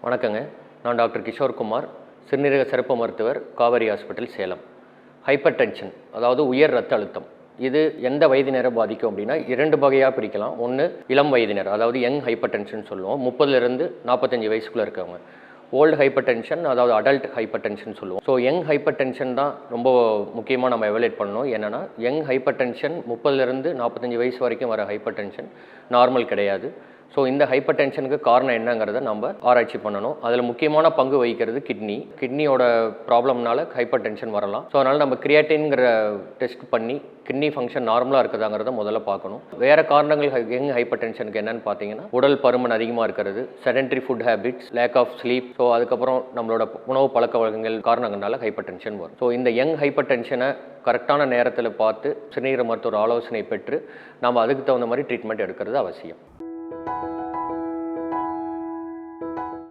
வணக்கங்க. நான் டாக்டர் கிஷோர் குமார், சிறுநீரக சிறப்பு மருத்துவர், Kaveri hospital, Salem. Hyper tension, அதாவது உயர் ரத்த அழுத்தம். இது எந்த வயதினரை பாதிக்கும் அப்படின்னா 2 வகையாக பிரிக்கலாம். ஒன்று இளம் வயதினர், அதாவது யங் ஹைப்பர் டென்ஷன் சொல்லுவோம். 30லேருந்து 45 வயசுக்குள்ளே இருக்கவங்க. ஓல்டு ஹைப்பர் டென்ஷன், அதாவது அடல்ட் ஹைப்பர் டென்ஷன் சொல்லுவோம். ஸோ யங் ஹைப்பர் டென்ஷன் தான் ரொம்ப முக்கியமாக நம்ம எவலுவேட் பண்ணணும். என்னென்னா யங் ஹைப்பர் டென்ஷன் 30லேருந்து 45 வயசு வரைக்கும் வர ஹைப்பர் டென்ஷன் நார்மல் கிடையாது. ஸோ இந்த ஹைப்பர் டென்ஷனுக்கு காரணம் என்னங்கிறத நம்ம ஆராய்ச்சி பண்ணணும். அதில் முக்கியமான பங்கு வகிக்கிறது கிட்னியோட ப்ராப்ளம்னால ஹைப்பர் டென்ஷன் வரலாம். ஸோ அதனால் நம்ம கிரியாட்டின்கிற டெஸ்ட் பண்ணி கிட்னி ஃபங்க்ஷன் நார்மலாக இருக்குதாங்கிறத முதல்ல பார்க்கணும். வேறு காரணங்கள் யங் ஹைப்பர் டென்ஷனுக்கு என்னென்னு பார்த்தீங்கன்னா, உடல் பருமன் அதிகமாக இருக்கிறது, sedentary food habits, lack of sleep, so அதுக்கப்புறம் நம்மளோட உணவு பழக்க வழக்கங்கள் காரணங்களால ஹைப்பர் டென்ஷன் வரும். ஸோ இந்த யங் ஹைப்பர் டென்ஷனை கரெக்டான நேரத்தில் பார்த்து சிறுநீரக மருத்துவர் ஆலோசனை பெற்று நம்ம அதுக்கு தகுந்த மாதிரி ட்ரீட்மெண்ட் எடுக்கிறது அவசியம்.